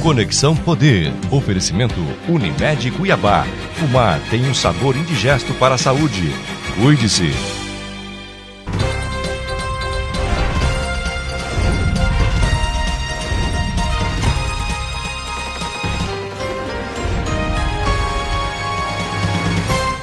Conexão Poder. Oferecimento Unimed Cuiabá. Fumar tem um sabor indigesto para a saúde. Cuide-se.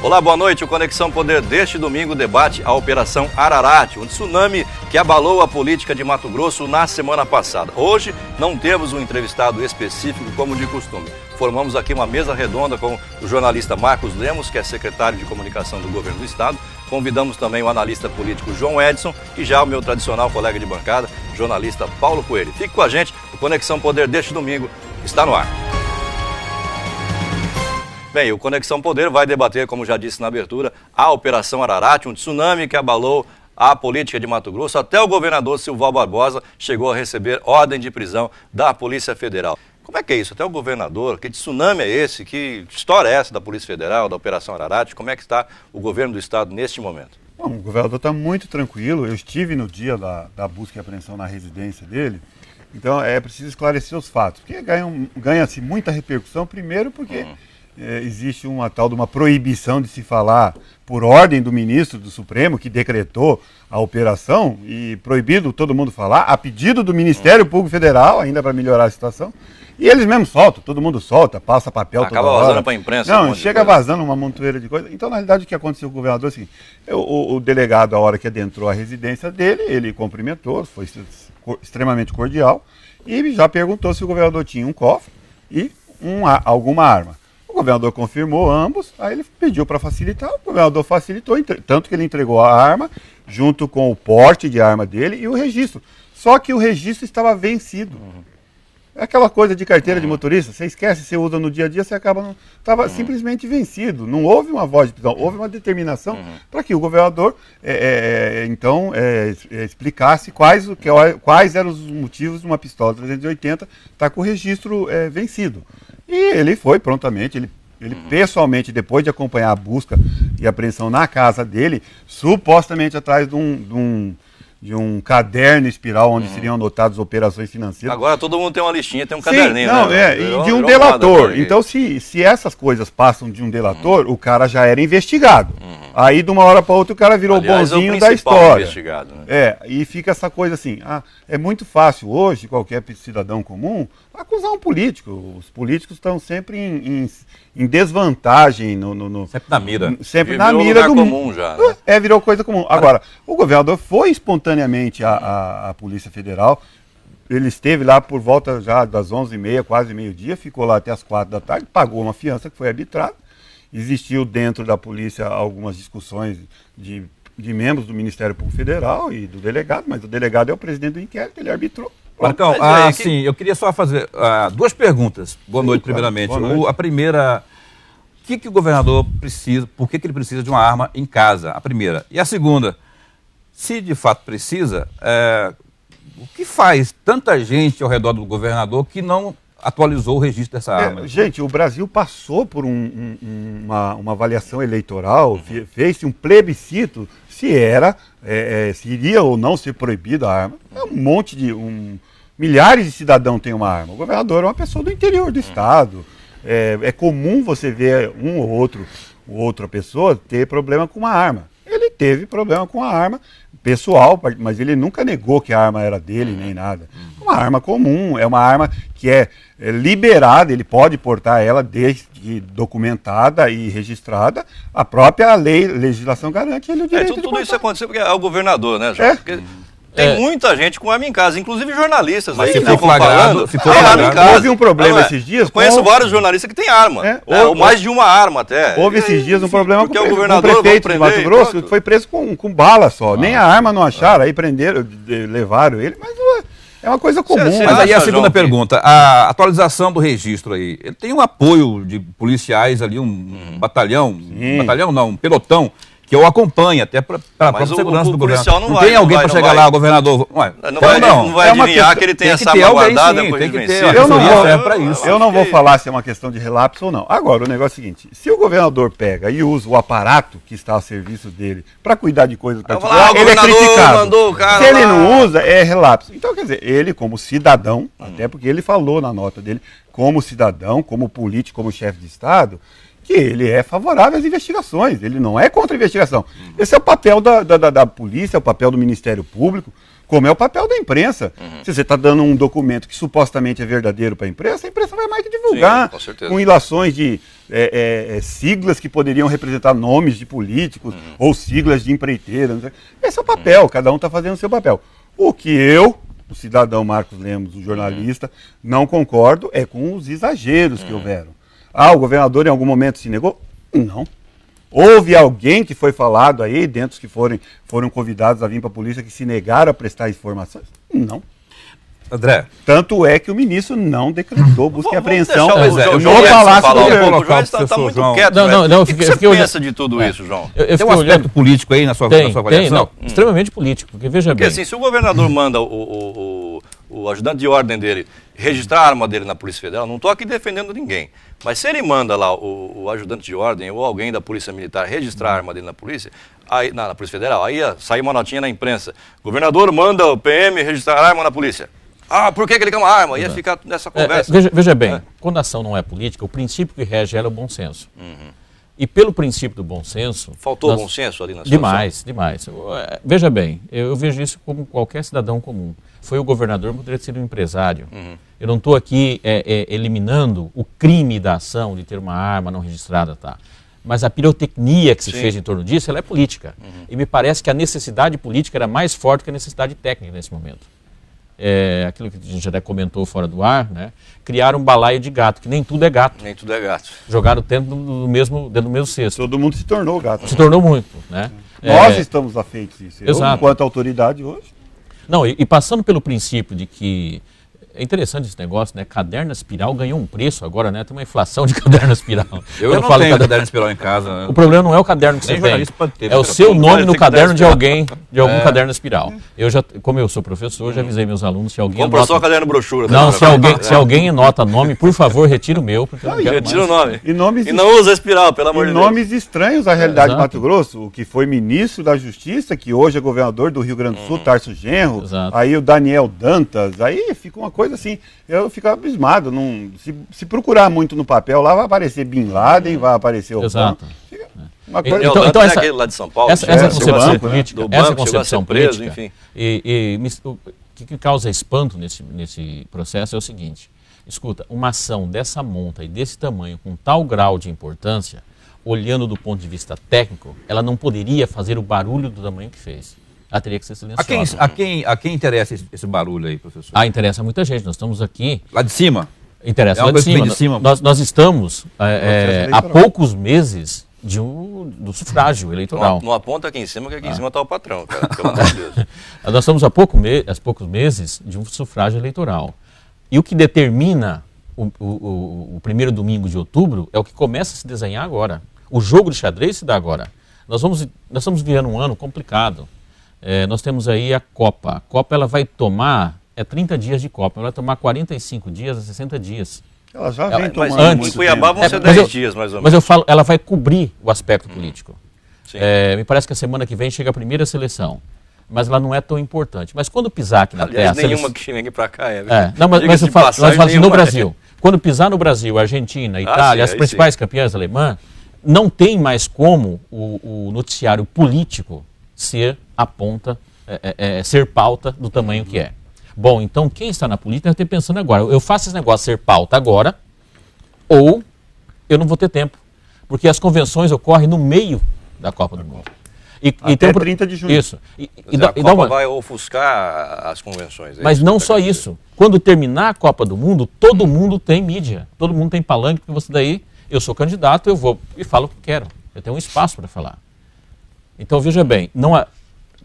Olá, boa noite. O Conexão Poder deste domingo debate a Operação Ararat, um tsunami que abalou a política de Mato Grosso na semana passada. Hoje não temos um entrevistado específico como de costume. Formamos aqui uma mesa redonda com o jornalista Marcos Lemos, que é secretário de comunicação do governo do estado. Convidamos também o analista político João Edson e já o meu tradicional colega de bancada, jornalista Paulo Coelho. Fique com a gente, o Conexão Poder deste domingo está no ar. Bem, o Conexão Poder vai debater, como já disse na abertura, a Operação Ararat, um tsunami que abalou a política de Mato Grosso. Até o governador Silval Barbosa chegou a receber ordem de prisão da Polícia Federal. Como é que é isso? Até o governador, que tsunami é esse? Que história é essa da Polícia Federal, da Operação Ararat? Como é que está o governo do estado neste momento? Bom, o governador está muito tranquilo. Eu estive no dia da busca e apreensão na residência dele. Então é preciso esclarecer os fatos. Porque ganha-se muita repercussão, primeiro porque... existe uma tal de uma proibição de se falar por ordem do ministro do Supremo, que decretou a operação, e proibido todo mundo falar, a pedido do Ministério Público Federal, ainda para melhorar a situação, e eles mesmos soltam, todo mundo solta, passa papel toda hora. Acaba vazando para a imprensa. Não, chega vazando uma montoeira de coisa. Então, na realidade, o que aconteceu com o governador é assim, o delegado, a hora que adentrou a residência dele, ele cumprimentou, foi extremamente cordial, e já perguntou se o governador tinha um cofre e alguma arma. O governador confirmou ambos, aí ele pediu para facilitar, o governador facilitou, tanto que ele entregou a arma, junto com o porte de arma dele e o registro. Só que o registro estava vencido. É aquela coisa de carteira de motorista, você esquece, você usa no dia a dia, você acaba... Estava simplesmente vencido, não houve uma voz de prisão, houve uma determinação para que o governador, explicasse quais eram os motivos de uma pistola 380 estar com o registro vencido. E ele foi prontamente, ele pessoalmente, depois de acompanhar a busca e apreensão na casa dele, supostamente atrás de um caderno espiral onde seriam anotadas operações financeiras. Agora todo mundo tem uma listinha, tem um Sim, caderninho. Não, né? E de um delator. Então, se essas coisas passam de um delator, o cara já era investigado. Aí, de uma hora para outra, o cara virou bonzinho da história. Investigado, né? E fica essa coisa assim, é muito fácil hoje, qualquer cidadão comum, acusar um político. Os políticos estão sempre em desvantagem. Sempre na mira. Sempre na mira do comum já. Né? Virou coisa comum. Agora, o governador foi espontaneamente à Polícia Federal. Ele esteve lá por volta já das 11h30, quase meio-dia, ficou lá até as 4 da tarde, pagou uma fiança que foi arbitrada. Existiu dentro da polícia algumas discussões de membros do Ministério Público Federal e do delegado, mas o delegado é o presidente do inquérito, ele arbitrou. Marcão, sim, eu queria só fazer duas perguntas. Boa noite, primeiramente. Boa noite. A primeira, o que o governador precisa, por que ele precisa de uma arma em casa? A primeira. E a segunda, se de fato precisa, o que faz tanta gente ao redor do governador que não atualizou o registro dessa arma? Gente, o Brasil passou por uma avaliação eleitoral, fez-se um plebiscito se iria ou não ser proibida a arma. Milhares de cidadãos têm uma arma. O governador é uma pessoa do interior do estado. É comum você ver outra pessoa ter problema com uma arma. Ele teve problema com a arma pessoal, mas ele nunca negou que a arma era dele, nem nada. Uma arma comum, é uma arma que é liberada, ele pode portar ela desde documentada e registrada. A própria legislação garante ele o direito de tudo portar. Isso aconteceu porque é o governador, né, João? Porque tem muita gente com arma em casa, inclusive jornalistas. Mas aí ficou flagrado, arma em casa. Houve um problema esses dias. Eu conheço vários jornalistas que têm arma, ou mais de uma arma até. Houve esses dias um problema com o prefeito de Mato Grosso, que foi preso com bala só. Nem a arma não acharam, aí prenderam, levaram ele, mas é uma coisa comum. Mas aí a segunda pergunta, a atualização do registro aí, ele tem um apoio de policiais ali, um batalhão, um pelotão, que eu acompanhe, até para a própria segurança do governo. Não tem alguém para chegar lá, governador. Não vai adivinhar que ele tem essa salvaguardada depois de vencer. Eu não vou falar se é uma questão de relapso ou não. Agora, o negócio é o seguinte, se o governador pega e usa o aparato que está a serviço dele para cuidar de coisas particulares, ele é criticado. Se ele não usa, é relapso. Então, quer dizer, ele como cidadão, até porque ele falou na nota dele, como cidadão, como político, como chefe de Estado, que ele é favorável às investigações, ele não é contra a investigação. Esse é o papel da polícia, é o papel do Ministério Público, como é o papel da imprensa. Se você está dando um documento que supostamente é verdadeiro para a imprensa vai mais que divulgar, com ilações de siglas que poderiam representar nomes de políticos, ou siglas de empreiteiras. Esse é o papel, cada um está fazendo o seu papel. O que eu, o cidadão Marcos Lemos, o jornalista, não concordo é com os exageros que houveram. O governador em algum momento se negou? Não. Houve alguém que foi falado aí, dentro dos que foram convidados a vir para a polícia, que se negaram a prestar informações? Não. André. Tanto é que o ministro não decretou busca e apreensão no Palácio do Governo. O João está muito quieto. O que você pensa de tudo isso, João? Tem um aspecto político aí na sua avaliação? Extremamente político, porque veja bem. Porque assim, se o governador manda o ajudante de ordem dele registrar a arma dele na Polícia Federal, não estou aqui defendendo ninguém, mas se ele manda lá o ajudante de ordem ou alguém da Polícia Militar registrar a arma dele na Polícia, na Polícia Federal, aí ia sair uma notinha na imprensa, governador manda o PM registrar a arma na polícia. Por que ele quer uma arma? Ia ficar nessa conversa. Veja bem, quando a ação não é política, o princípio que rege ela é o bom senso. E pelo princípio do bom senso... Faltou bom senso ali na situação? Demais. Veja bem, eu vejo isso como qualquer cidadão comum. Foi o governador, poderia ser um empresário. Eu não estou aqui eliminando o crime da ação de ter uma arma não registrada, tá? Mas a pirotecnia que se fez em torno disso, ela é política. E me parece que a necessidade política era mais forte que a necessidade técnica nesse momento. Aquilo que a gente já até comentou fora do ar, né? Criaram um balaio de gato, que nem tudo é gato. Nem tudo é gato. Jogaram dentro do mesmo cesto. Todo mundo se tornou gato. Se tornou muito, né? Nós estamos afeitos a isso. Exato. Enquanto autoridade hoje. Não, e passando pelo princípio de que... É interessante esse negócio, né? Caderno espiral ganhou um preço agora, né? Tem uma inflação de caderno espiral. Eu não tenho caderno espiral em casa. Né? O problema não é o caderno que você tem, é o seu nome no caderno de alguém, de algum caderno espiral. Como eu sou professor, já avisei meus alunos, se alguém compra só caderno brochura. Não, se alguém anota nome, por favor, retira o meu, porque eu não quero mais. Retira o nome. E não usa espiral, pelo amor de Deus. Nomes estranhos à realidade de Mato Grosso, o que foi ministro da Justiça, que hoje é governador do Rio Grande do Sul, Tarso Genro, aí o Daniel Dantas, aí fica uma coisa assim... Eu fico abismado. Se procurar muito no papel, lá vai aparecer Bin Laden, vai aparecer o Exato. Uma coisa... Então essa, aquele lá de São Paulo, essa concepção política, essa concepção política, enfim. O que causa espanto nesse processo é o seguinte: escuta, uma ação dessa monta e desse tamanho, com tal grau de importância, olhando do ponto de vista técnico, ela não poderia fazer o barulho do tamanho que fez. Ela teria que ser silenciosa. A quem interessa esse barulho aí, professor? Interessa muita gente. Nós estamos aqui... Lá de cima? Interessa lá de cima. Nós estamos há poucos meses do sufrágio eleitoral. Não aponta aqui em cima, que aqui em cima está o patrão, cara, pelo amor de Deus. Nós estamos há poucos meses de um sufrágio eleitoral. E o que determina o primeiro domingo de outubro é o que começa a se desenhar agora. O jogo de xadrez se dá agora. Nós estamos vivendo um ano complicado. Nós temos aí a Copa. A Copa ela vai tomar 30 dias de Copa, ela vai tomar 45 dias a 60 dias. Ela já vem tomando antes. Em Cuiabá vão ser 10 dias, mais ou menos. Mas eu falo, ela vai cobrir o aspecto político. Me parece que a semana que vem chega a primeira seleção, mas ela não é tão importante. Mas quando pisar aqui na terra... nenhuma que vem para cá Não, mas eu falo assim, no Brasil. Quando pisar no Brasil, Argentina, Itália, as principais campeãs alemãs, não tem mais como o noticiário político ser a ponta, ser pauta do tamanho que é. Bom, então quem está na política está pensando agora, eu faço esse negócio ser pauta agora, ou eu não vou ter tempo, porque as convenções ocorrem no meio da Copa do Mundo. Até 30 de junho. Isso. A Copa vai ofuscar as convenções. Mas não só isso. Quando terminar a Copa do Mundo, todo mundo tem mídia, todo mundo tem palanque, porque você daí, eu sou candidato, eu vou e falo o que quero. Eu tenho um espaço para falar. Então, veja bem,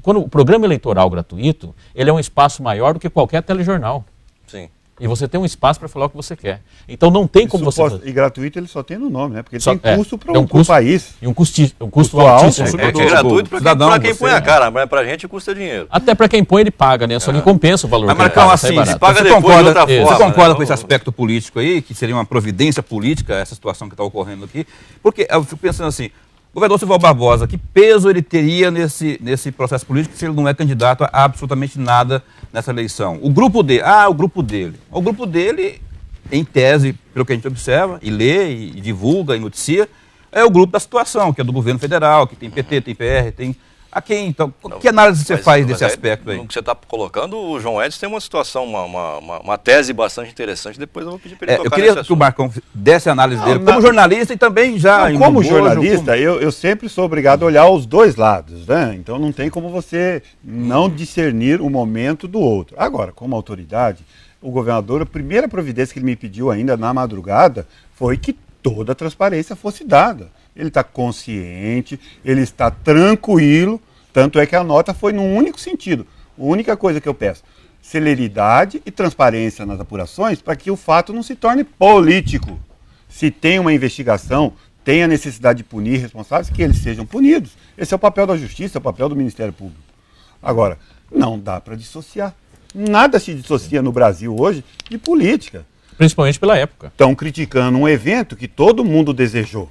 quando o programa eleitoral gratuito, ele é um espaço maior do que qualquer telejornal. Sim. E você tem um espaço para falar o que você quer. Então não tem como você fazer. E gratuito ele só tem no nome, né? Porque ele Só- tem custo para tem o país. E um custo Custo altíssimo. alto, É gratuito para cidadão, quem você, põe a né? cara, mas pra gente custa dinheiro. Até para quem põe ele paga, né? Só que compensa o valor. Mas, que ele Marcão, paga, assim, sai barato. paga você depois de concorda, outra você forma, concorda né? com esse aspecto político aí, que seria uma providência política, essa situação que está ocorrendo aqui? Porque eu fico pensando assim, o governador Sival Barbosa, que peso ele teria nesse processo político se ele não é candidato a absolutamente nada nessa eleição? O grupo dele, o grupo dele, em tese, pelo que a gente observa, e lê, e divulga, e noticia, é o grupo da situação, que é do governo federal, que tem PT, tem PR, tem... A quem, então, que análise você faz desse aspecto aí? No que você está colocando, o João Edson tem uma situação, uma tese bastante interessante, depois eu vou pedir para ele Eu tocar queria nesse que o assunto. Marcão desse a análise dele, como não. jornalista e também já... Não, como em bojo, jornalista, eu sempre sou obrigado a olhar os dois lados, né? Então não tem como você não discernir o momento do outro. Agora, como autoridade, o governador, a primeira providência que ele me pediu ainda na madrugada foi que toda a transparência fosse dada. Ele está consciente, ele está tranquilo, tanto é que a nota foi num único sentido. A única coisa que eu peço, celeridade e transparência nas apurações para que o fato não se torne político. Se tem uma investigação, tem a necessidade de punir responsáveis, que eles sejam punidos. Esse é o papel da Justiça, é o papel do Ministério Público. Agora, não dá para dissociar. Nada se dissocia no Brasil hoje de política. Principalmente pela época. Estão criticando um evento que todo mundo desejou.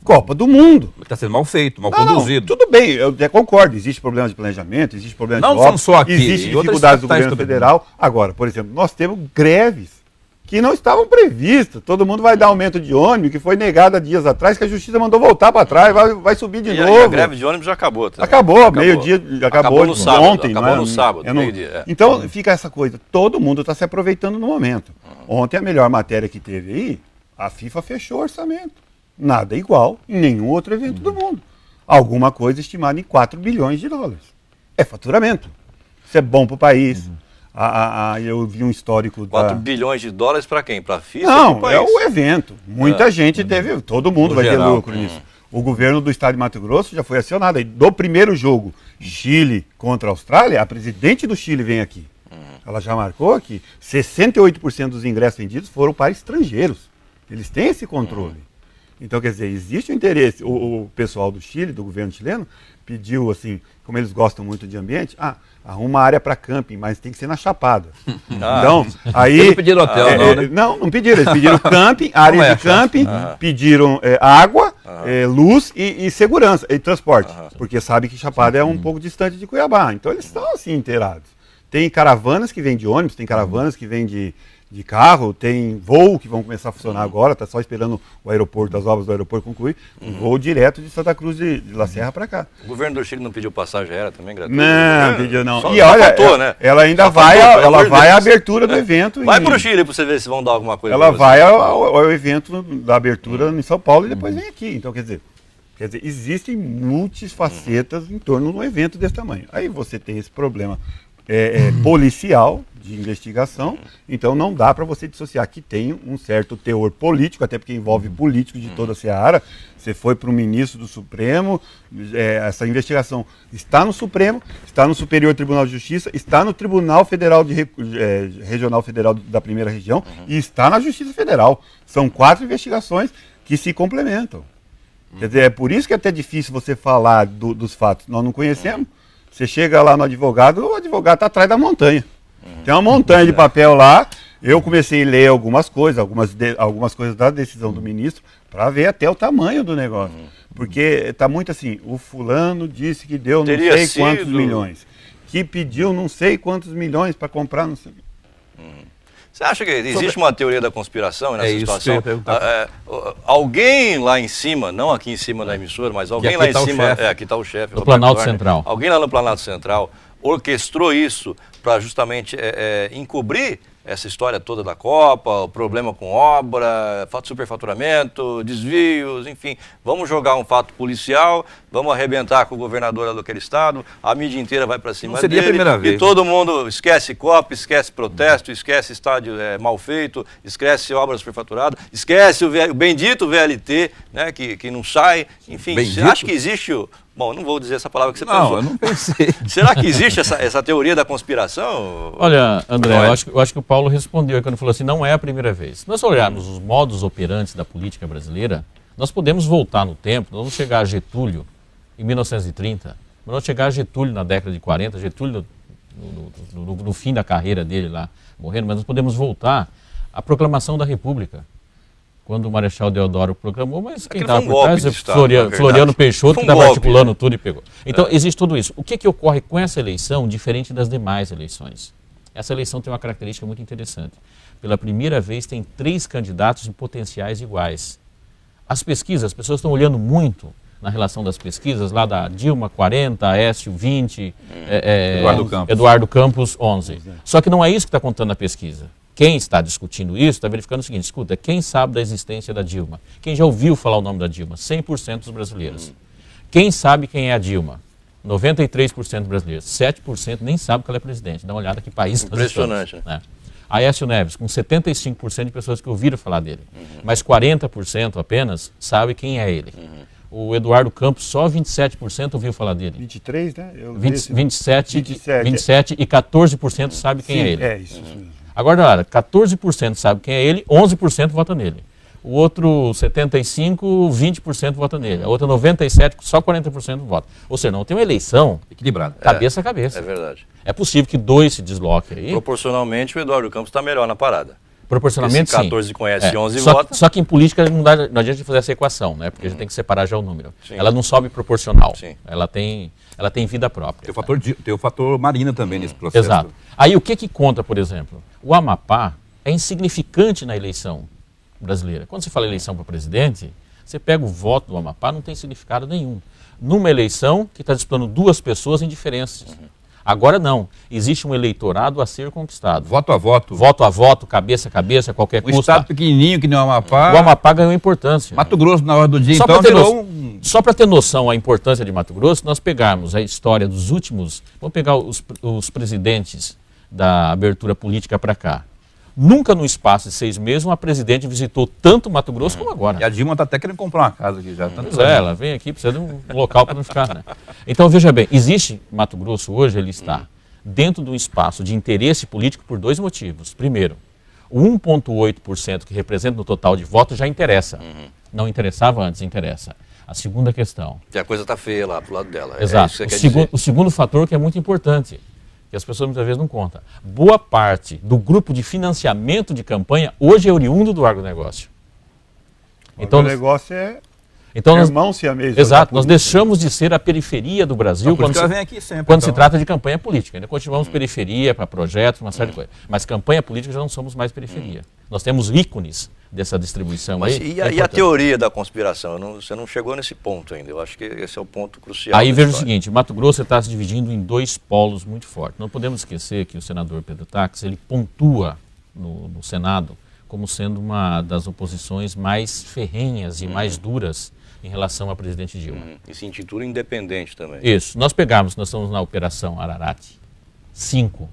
Copa do Mundo. Está sendo mal feito, mal Não, conduzido. tudo bem, eu até concordo. Existe problema de planejamento, existe problema Não de são obra, só aqui, existe em outras dificuldades do capitais governo também. federal. Agora, por exemplo, nós temos greves que não estavam previstas. Todo mundo vai dar aumento de ônibus, que foi negado há dias atrás, que a Justiça mandou voltar para trás, vai subir de E novo. a greve de ônibus já acabou. Também. Acabou, meio-dia, acabou no sábado, ontem. acabou não é? no sábado, Eu não- meio-dia, é. Então fica essa coisa, todo mundo está se aproveitando no momento. Ontem a melhor matéria que teve aí, a FIFA fechou o orçamento. Nada igual em nenhum outro evento do mundo. Alguma coisa estimada em 4 bilhões de dólares. É faturamento. Isso é bom para o país. Eu vi um histórico 4 da... bilhões de dólares para quem? Para a FIFA? Não, pro é país? o evento. Muita gente teve, todo mundo No vai ter geral. lucro nisso. O governo do estado de Mato Grosso já foi acionado. Aí, do primeiro jogo, Chile contra a Austrália, a presidente do Chile vem aqui. Ela já marcou que 68% dos ingressos vendidos foram para estrangeiros. Eles têm esse controle. Então, quer dizer, existe um interesse. O pessoal do Chile, do governo chileno, pediu, assim, como eles gostam muito de ambiente, arruma uma área para camping, mas tem que ser na Chapada. Então, aí... Eles não pediram hotel, não, né? Não pediram. Eles pediram camping, área Como é, de camping, pediram água, luz e segurança, e transporte. Porque sabe que Chapada é um pouco distante de Cuiabá. Então, eles estão, assim, inteirados. Tem caravanas que vêm de ônibus, tem caravanas que vêm de carro, tem voo que vão começar a funcionar agora, está só esperando o aeroporto, as obras do aeroporto concluir, um voo direto de Santa Cruz de La Serra para cá. O governo do Chile não pediu passagem aérea também, gratuita? Não, pediu não. Só, E só olha, faltou, né? ela ainda Só vai, faltou, pelo ela amor de vai à Deus. abertura do evento. Vai para o Chile para você ver se vão dar alguma coisa. Ela pra você. vai ao evento da abertura em São Paulo e depois vem aqui. Então, quer dizer, existem multifacetas em torno de um evento desse tamanho. Aí você tem esse problema policial, de investigação, então não dá para você dissociar que tem um certo teor político, até porque envolve políticos de toda a seara. Você foi para o ministro do Supremo, essa investigação está no Supremo, está no Superior Tribunal de Justiça, está no Tribunal Federal Regional Federal da Primeira Região e está na Justiça Federal. São 4 investigações que se complementam. Quer dizer, é por isso que é até difícil você falar dos fatos. Nós não conhecemos. Você chega lá no advogado, o advogado está atrás da montanha. Tem uma montanha de papel lá. Eu comecei a ler algumas coisas, algumas coisas da decisão do ministro, para ver até o tamanho do negócio. Porque está muito assim, o fulano disse que deu não sei quantos milhões, que pediu não sei quantos milhões para comprar não sei. Você acha que existe uma teoria da conspiração nessa isso situação? que eu ia perguntar. Alguém lá em cima, não aqui em cima da emissora, mas alguém lá em cima, aqui está o chefe. No Planalto Central. Alguém lá no Planalto Central orquestrou isso para justamente encobrir essa história toda da Copa, o problema com obra, superfaturamento, desvios, enfim. Vamos jogar um fato policial, vamos arrebentar com o governador daquele estado, a mídia inteira vai para cima Não seria dele. a primeira vez. E todo mundo esquece Copa, esquece protesto, esquece estádio mal feito, esquece obras superfaturadas, esquece o bendito VLT, né, que não sai. Enfim, você acha que existe Bom, eu não vou dizer essa palavra que você Não, pensou. eu não pensei. Será que existe essa teoria da conspiração? Olha, André, Não é? eu acho que o Paulo respondeu quando falou assim, não é a primeira vez. Se nós olharmos os modus operantes da política brasileira, nós podemos voltar no tempo, nós vamos chegar a Getúlio em 1930, nós vamos chegar a Getúlio na década de 40, Getúlio no fim da carreira dele lá, morrendo, mas nós podemos voltar à proclamação da República. Quando o Marechal Deodoro proclamou, mas quem Aquilo foi estava um por golpe trás de é Estado, na verdade. Floriano Peixoto, Foi que um estava golpe, articulando né? tudo e pegou. Então, existe tudo isso. O que ocorre com essa eleição, diferente das demais eleições? Essa eleição tem uma característica muito interessante. Pela primeira vez, tem 3 candidatos em potenciais iguais. As pesquisas, as pessoas estão olhando muito na relação das pesquisas, lá da Dilma 40, Aécio 20, Eduardo Campos 11. Dos que não é isso que está contando a pesquisa. Quem está discutindo isso está verificando o seguinte, escuta, quem sabe da existência da Dilma? Quem já ouviu falar o nome da Dilma? 100% dos brasileiros. Quem sabe quem é a Dilma? 93% dos brasileiros. 7% nem sabe que ela é presidente. Dá uma olhada que país nós Impressionante, estamos, né? Aécio Neves, com 75% de pessoas que ouviram falar dele. Mas 40% apenas sabe quem é ele. O Eduardo Campos, só 27% ouviu falar dele. 23, né? 27 e 14% sabe quem é ele. É, isso mesmo. Agora, olha, 14% sabe quem é ele, 11% vota nele. O outro 75%, 20% vota nele. A outra 97%, só 40% vota. Ou seja, não tem uma eleição Equilibrado. cabeça a cabeça. É verdade. É possível que 2 se desloquem aí. Proporcionalmente, o Eduardo Campos está melhor na parada. Proporcionalmente, Esse 14 sim. conhece e 11 só, vota. Só que em política não adianta fazer essa equação, né? Porque a gente tem que separar já o número. Sim. Ela não sobe proporcional. Sim. Ela tem vida própria. Tem o fator Marina também nesse processo. Exato. Aí o que conta, por exemplo? O Amapá é insignificante na eleição brasileira. Quando você fala eleição para presidente, você pega o voto do Amapá, não tem significado nenhum. Numa eleição que está disputando 2 pessoas em diferenças. Agora não. Existe um eleitorado a ser conquistado. Voto a voto. Voto a voto, cabeça a cabeça, qualquer Um custo. estado pequenininho que nem o Amapá. O Amapá ganhou importância. Mato Grosso, na hora do dia, Só então, para ter, virou um... só para ter noção a importância de Mato Grosso, nós pegarmos a história dos últimos... Vamos pegar os presidentes da abertura política para cá. Nunca no espaço de 6 meses uma presidente visitou tanto Mato Grosso como agora. E a Dilma está até querendo comprar uma casa aqui já. Pois é, ela vem aqui, precisa de um local para não ficar, né? Então, veja bem, existe Mato Grosso hoje, ele está dentro de um espaço de interesse político por 2 motivos. Primeiro, o 1,8% que representa no total de votos já interessa. Não interessava antes, interessa. A segunda questão. E a coisa está feia lá pro lado dela. Exato. É isso que você quer dizer. O segundo fator que é muito importante, que as pessoas muitas vezes não contam. Boa parte do grupo de financiamento de campanha hoje é oriundo do agronegócio. Então, o negócio é irmão siamês. Exato, nós deixamos de ser a periferia do Brasil quando se trata de campanha política. Ainda continuamos periferia para projetos, uma série de coisas. Mas campanha política já não somos mais periferia. Nós temos ícones dessa distribuição. Mas aí. E a teoria da conspiração? Você não chegou nesse ponto ainda. Eu acho que esse é o ponto crucial. Aí veja o seguinte, Mato Grosso está se dividindo em 2 polos muito fortes. Não podemos esquecer que o senador Pedro Táxi, ele pontua no Senado como sendo uma das oposições mais ferrenhas e mais duras em relação à presidente Dilma. E se intitula independente também. Isso. Nós estamos na Operação Ararate, 5.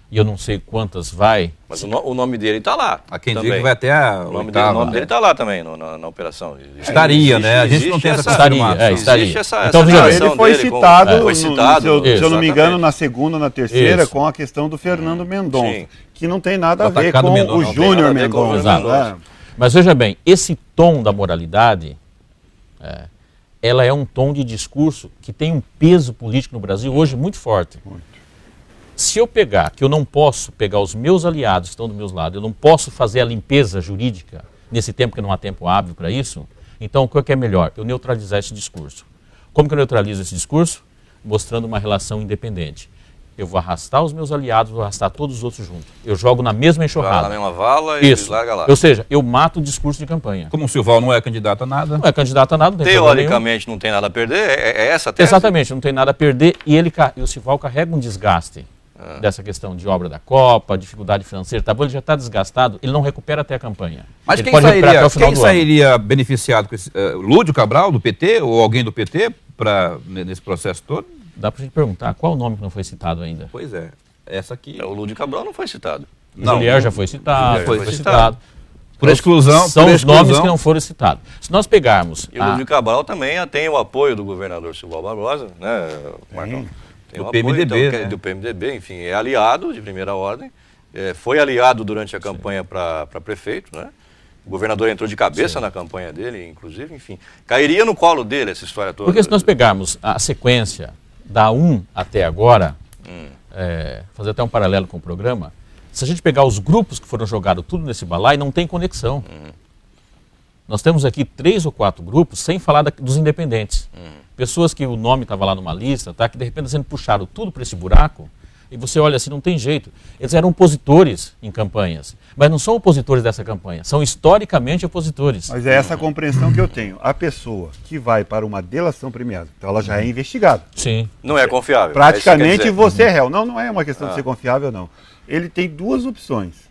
E eu não sei quantas vai. Mas o nome dele está lá. A quem também. diga que vai até a o nome dele está lá também na operação. Estaria, né? A gente não tem essa estaria. Existe essa Então, relação ele foi dele citado, foi citado se eu não me engano, na segunda, na terceira, Isso. com a questão do Fernando Mendonça, Sim. que não tem nada a Do ver atacado com Mendonça. o Não tem Júnior nada a ver com o Mendonça. Júnior né? Mendonça. Mas veja bem, esse tom da moralidade, ela é um tom de discurso que tem um peso político no Brasil hoje muito forte. Se eu pegar, que eu não posso pegar os meus aliados que estão do meu lado, eu não posso fazer a limpeza jurídica nesse tempo que não há tempo hábil para isso, então o que é melhor? Eu neutralizar esse discurso. Como que eu neutralizo esse discurso? Mostrando uma relação independente. Eu vou arrastar os meus aliados, vou arrastar todos os outros juntos. Eu jogo na mesma enxurrada. Na mesma vala Isso. e larga lá. Ou seja, eu mato o discurso de campanha. Como o Silval não é candidato a nada. Não é candidato a nada, não tem problema nenhum. Teoricamente não tem nada a perder, é essa a tese? Exatamente, não tem nada a perder e o Silval carrega um desgaste dessa questão de obra da Copa, dificuldade financeira, tá bom, ele já está desgastado, ele não recupera até a campanha. Mas ele quem recuperar até o final do ano. sairia beneficiado com esse? Lúdio Cabral, do PT, ou alguém do PT, nesse processo todo? Dá para a gente perguntar, qual o nome que não foi citado ainda? Pois é, essa aqui... O Lúdio Cabral não foi citado. Julier já foi citado, Julier foi citado. Por exclusão. São por os exclusão. nomes que não foram citados. Se nós pegarmos... E o Ludwig Cabral também tem o apoio do governador Silval Barbosa, né, Marcão? Tem Do o apoio, PMDB, então, né? do PMDB, enfim, é aliado de primeira ordem, foi aliado durante a campanha para prefeito, né? O governador entrou de cabeça na campanha dele, inclusive, enfim. Cairia no colo dele essa história toda. Porque se nós pegarmos a sequência da 1 até agora, fazer até um paralelo com o programa, se a gente pegar os grupos que foram jogados tudo nesse balaio, não tem conexão. Nós temos aqui 3 ou 4 grupos, sem falar dos independentes. Pessoas que o nome estava lá numa lista, tá, que de repente sendo puxaram tudo para esse buraco, e você olha assim, não tem jeito. Eles eram opositores em campanhas, mas não são opositores dessa campanha, são historicamente opositores. Mas é essa compreensão que eu tenho. A pessoa que vai para uma delação premiada, então ela já é investigada. Sim. Não é confiável. Praticamente você é réu. Não é uma questão de ser confiável, não. Ele tem 2 opções.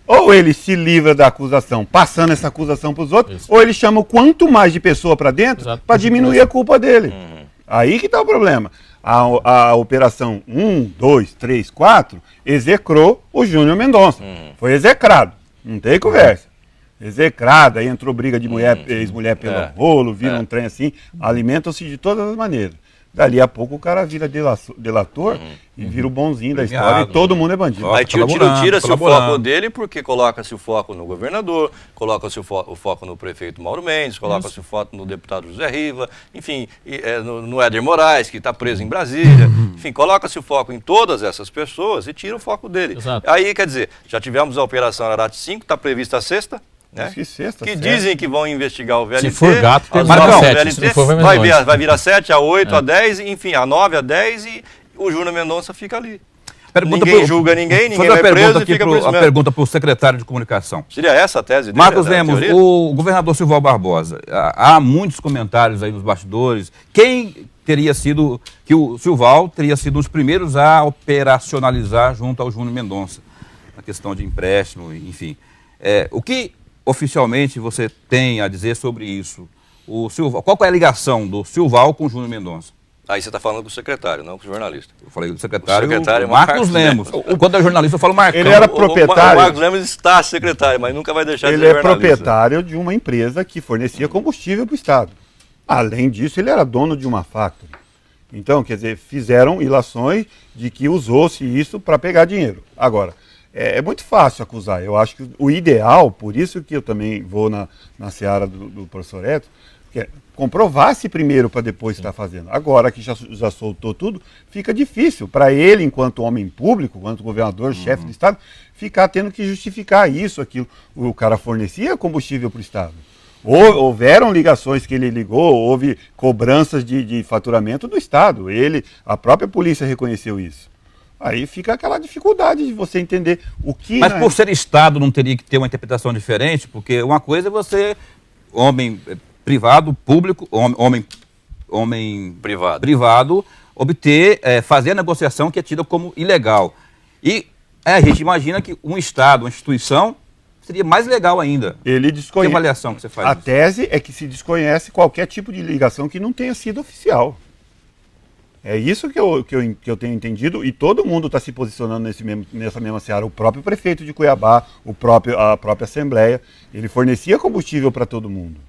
Ou ele se livra da acusação, passando essa acusação para os outros, ou ele chama o quanto mais de pessoa para dentro para diminuir a culpa dele. Aí que está o problema. A operação 1, 2, 3, 4 execrou o Júnior Mendonça. Foi execrado. Não tem conversa. Execrado, aí entrou briga de ex-mulher pelo rolo, vira um trem assim, alimentam-se de todas as maneiras. Dali a pouco o cara vira delator e vira o bonzinho da história e todo mundo é bandido. Aí tira-se o foco dele porque coloca-se o foco no governador, coloca-se o foco no prefeito Mauro Mendes, coloca-se o foco no deputado José Riva, enfim, no Éder Moraes, que está preso em Brasília. Enfim, coloca-se o foco em todas essas pessoas e tira o foco dele. Exato. Aí, quer dizer, já tivemos a Operação Ararat 5, está prevista a 6ª. Né? Que dizem que vão investigar o VLT. Se for gato, tem Marcão, 7, se não for, vai vir a 7, a 8, a 10, enfim, a 9, a 10 e o Júnior Mendonça fica ali. Ninguém julga ninguém, ninguém vai preso e fica por isso mesmo. A pergunta para o secretário de comunicação. Seria essa a tese dele? Marcos Lemos, o governador Silval Barbosa, há muitos comentários aí nos bastidores. Quem teria sido, que o Silval teria sido um dos primeiros a operacionalizar junto ao Júnior Mendonça, na questão de empréstimo, enfim. O que oficialmente você tem a dizer sobre isso? Qual é a ligação do Silval com o Júnior Mendonça? Aí você está falando com o secretário, não com o jornalista. Eu falei do secretário, secretário Marcos Lemos. Quando é jornalista, eu falo Marcão. Ele era proprietário. O Marcos Lemos está secretário, mas nunca vai deixar de ser Ele é jornalista. proprietário de uma empresa que fornecia combustível para o Estado. Além disso, ele era dono de uma factory. Então, quer dizer, fizeram ilações de que usou-se isso para pegar dinheiro. Agora, é muito fácil acusar. Eu acho que o ideal, por isso que eu também vou na seara do professor Eto, que é comprovar-se primeiro para depois estar fazendo. Agora que já soltou tudo, fica difícil para ele, enquanto homem público, enquanto governador, chefe do Estado, ficar tendo que justificar isso, aquilo. O cara fornecia combustível para o Estado. Houveram ligações que ele ligou, houve cobranças de faturamento do Estado. A própria polícia reconheceu isso. Aí fica aquela dificuldade de você entender o que... Mas por ser Estado não teria que ter uma interpretação diferente? Porque uma coisa é você, homem privado, público, homem privado obter, fazer a negociação que é tida como ilegal. E a gente imagina que um Estado, uma instituição, seria mais legal ainda. Ele desconhece. Que avaliação que você faz? A tese é que se desconhece qualquer tipo de ligação que não tenha sido oficial. É isso que eu tenho entendido, e todo mundo está se posicionando nessa mesma seara. O próprio prefeito de Cuiabá, a própria Assembleia, ele fornecia combustível para todo mundo.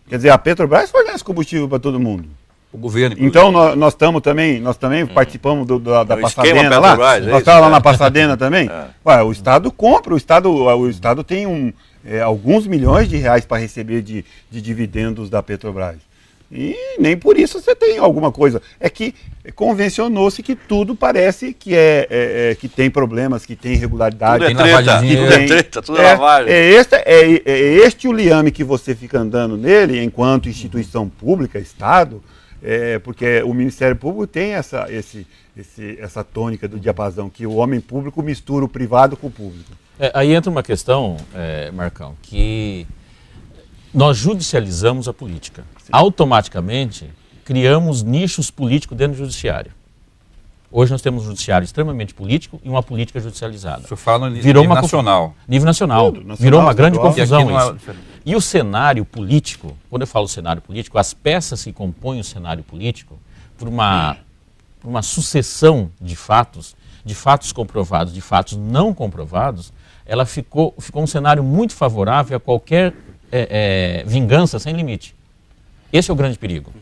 Quer dizer, a Petrobras fornece combustível para todo mundo. O governo. Então nós também participamos da Passadena lá. Nós estávamos lá na Passadena também. Ué, o Estado compra, o Estado tem alguns milhões de reais para receber de dividendos da Petrobras. E nem por isso você tem alguma coisa. É que convencionou-se que tudo parece que que tem problemas, que tem irregularidade. Tudo é treta, tudo é lavagem. Este o liame que você fica andando nele, enquanto instituição pública, Estado, porque o Ministério Público tem essa tônica do diapasão, que o homem público mistura o privado com o público. Aí entra uma questão, Marcão, que nós judicializamos a política. Sim. Automaticamente, criamos nichos políticos dentro do judiciário. Hoje nós temos um judiciário extremamente político e uma política judicializada. O senhor fala nível nacional. Nível nacional. Virou uma grande confusão isso. E o cenário político, quando eu falo cenário político, as peças que compõem o cenário político, por uma sucessão de fatos comprovados, de fatos não comprovados, ela ficou um cenário muito favorável a qualquer vingança sem limite. Esse é o grande perigo.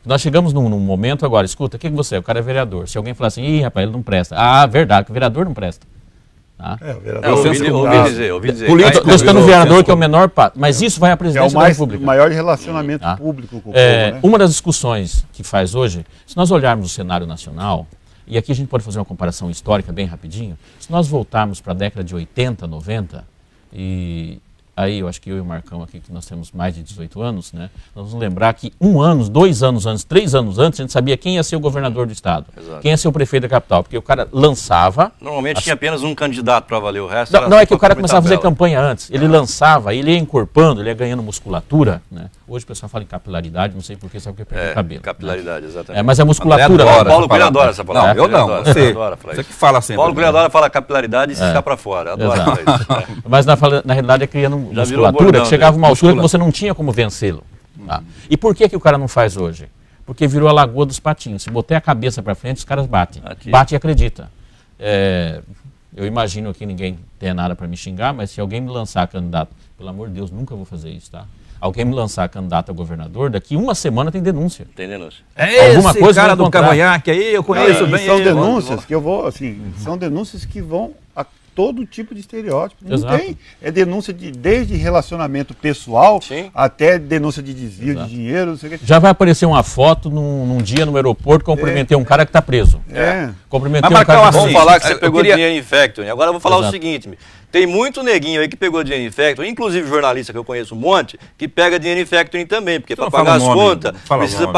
Nós chegamos num momento agora, escuta, o que você é? O cara é vereador. Se alguém falar assim, ih, rapaz, ele não presta. Ah, verdade, que o vereador não presta. Tá? O vereador ouvi dizer. Estou citando o vereador, que é o menor passo. Mas isso vai à presidência da República. É o maior relacionamento público com o povo, né? Uma das discussões que faz hoje, se nós olharmos o cenário nacional, e aqui a gente pode fazer uma comparação histórica bem rapidinho, se nós voltarmos para a década de 80, 90, e aí eu acho que eu e o Marcão aqui, que nós temos mais de 18 anos, né? Nós vamos lembrar que 1 ano, 2 anos antes, 3 anos antes, a gente sabia quem ia ser o governador do estado, quem ia ser o prefeito da capital, porque o cara lançava... Normalmente tinha apenas um candidato para valer o resto. Não é que o cara começava a fazer campanha antes, ele lançava, ele ia encorpando, ele ia ganhando musculatura, né? Hoje o pessoal fala em capilaridade, não sei porquê, sabe porque perde o cabelo. Capilaridade, exatamente. Mas a musculatura... Paulo Coelho adora essa palavra. Não, eu não, você que fala sempre. Paulo Coelho adora falar capilaridade e se ficar para fora, adora isso. Mas na realidade é criando musculatura, que chegava uma altura que você não tinha como vencê-lo. Tá? E por que o cara não faz hoje? Porque virou a Lagoa dos Patinhos. Se botar a cabeça para frente, os caras batem. Bate e acredita. Eu imagino que ninguém tenha nada para me xingar, mas se alguém me lançar candidato, pelo amor de Deus, nunca vou fazer isso, tá? Alguém me lançar candidato a governador, daqui 1 semana tem denúncia. Tem denúncia. Alguma coisa cara do cavanhaque aí, eu conheço bem. São denúncias que eu vou, assim, são denúncias que vão a todo tipo de estereótipo. Não tem. É denúncia desde relacionamento pessoal até denúncia de desvio de dinheiro. Não sei o que. Já vai aparecer uma foto num dia no aeroporto, cumprimentei um cara que está preso. Cumprimentei um cara que... Vamos falar que você pegou dinheiro em Factoring. Agora eu vou falar o seguinte, tem muito neguinho aí que pegou dinheiro em Factoring, inclusive jornalista que eu conheço um monte, que pega dinheiro em Factoring também, porque para pagar as contas,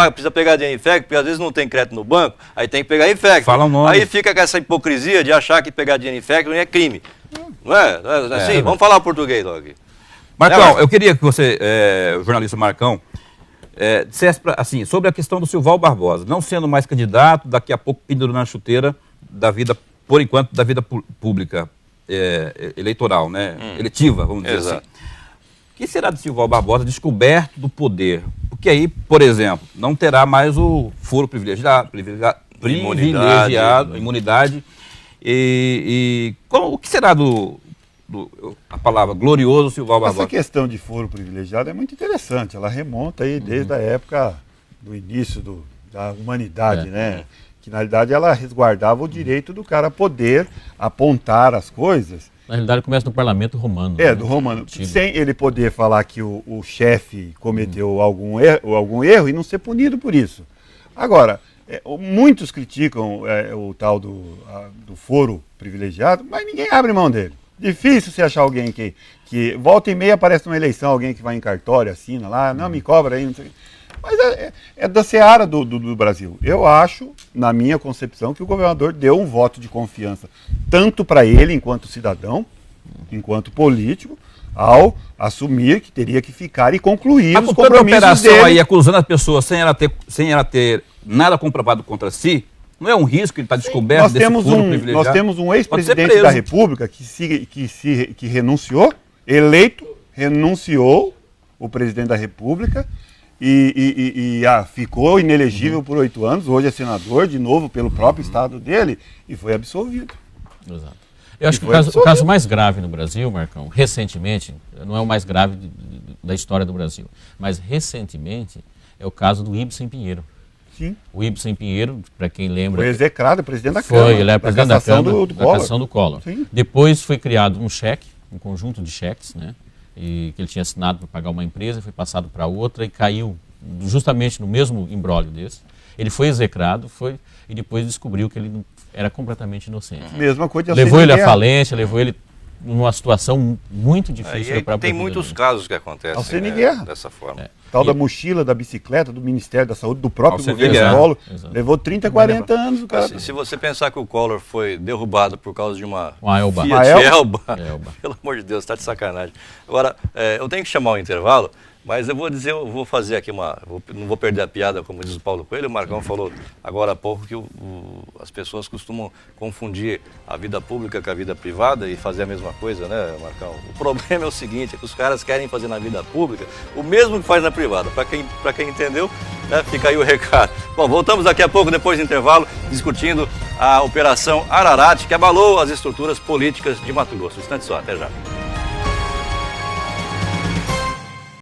precisa pegar dinheiro em Factoring, porque às vezes não tem crédito no banco, aí tem que pegar em Factoring. Aí fica com essa hipocrisia de achar que pegar dinheiro em Factoring é crime. Não é? Não é assim? Vamos falar português logo aqui. Marcão, eu queria que você, o jornalista Marcão, dissesse assim, sobre a questão do Silval Barbosa, não sendo mais candidato, daqui a pouco pendurando na chuteira da vida, por enquanto, da vida pública. Eleitoral, né? Eletiva, vamos dizer assim. O que será do Silval Barbosa descoberto do poder? Porque aí, por exemplo, não terá mais o foro privilegiado, imunidade. O que será a palavra glorioso Silval Barbosa? Essa questão de foro privilegiado é muito interessante. Ela remonta aí desde a época do início da humanidade, né? Que na realidade ela resguardava o direito do cara poder apontar as coisas. Na realidade começa no parlamento romano. Do romano. Sem ele poder falar que o chefe cometeu algum erro e não ser punido por isso. Agora, muitos criticam o tal do foro privilegiado, mas ninguém abre mão dele. Difícil você achar alguém que volta e meia aparece numa eleição, alguém que vai em cartório, assina lá, não, me cobra aí, não sei o que. Mas é da seara do Brasil. Eu acho, na minha concepção, que o governador deu um voto de confiança, tanto para ele, enquanto cidadão, enquanto político, ao assumir que teria que ficar e concluir os compromissos operação dele. Aí, acusando as pessoas sem ela ter nada comprovado contra si, não é um risco ele estar descoberto desse foro privilegiado? Nós temos um ex-presidente da República que renunciou, eleito, renunciou o presidente da República, ficou inelegível por 8 anos, hoje é senador de novo pelo próprio estado dele e foi absolvido. Exato. Eu acho que o caso mais grave no Brasil, Marcão, recentemente, não é o mais grave da história do Brasil, mas recentemente é o caso do Ibsen Pinheiro. Sim. O Ibsen Pinheiro, para quem lembra... Foi execrado, presidente da Câmara. Ele era presidente da Câmara, da cassação do Collor. Sim. Depois foi criado um conjunto de cheques, né? E que ele tinha assinado para pagar uma empresa, foi passado para outra e caiu justamente no mesmo imbróglio desse. Ele foi execrado e depois descobriu que ele era completamente inocente. Mesma coisa. Levou ele à falência, levou ele numa situação muito difícil. Tem muitos casos que acontecem dessa forma. Tal da mochila, da bicicleta, do Ministério da Saúde, do próprio governo Collor. Levou 30, 40 anos o cara. Se você pensar que o Collor foi derrubado por causa de uma Elba. Fiat Elba, pelo amor de Deus, está de sacanagem. Agora, eu tenho que chamar o intervalo, mas eu vou fazer aqui não vou perder a piada, como diz o Paulo Coelho. O Marcão falou agora há pouco que as pessoas costumam confundir a vida pública com a vida privada e fazer a mesma coisa, né, Marcão? O problema é o seguinte, é que os caras querem fazer na vida pública o mesmo que faz na privada. Para quem entendeu, Fica aí o recado. Bom, voltamos daqui a pouco, depois do intervalo, discutindo a Operação Ararat, que abalou as estruturas políticas de Mato Grosso. Um instante só, até já.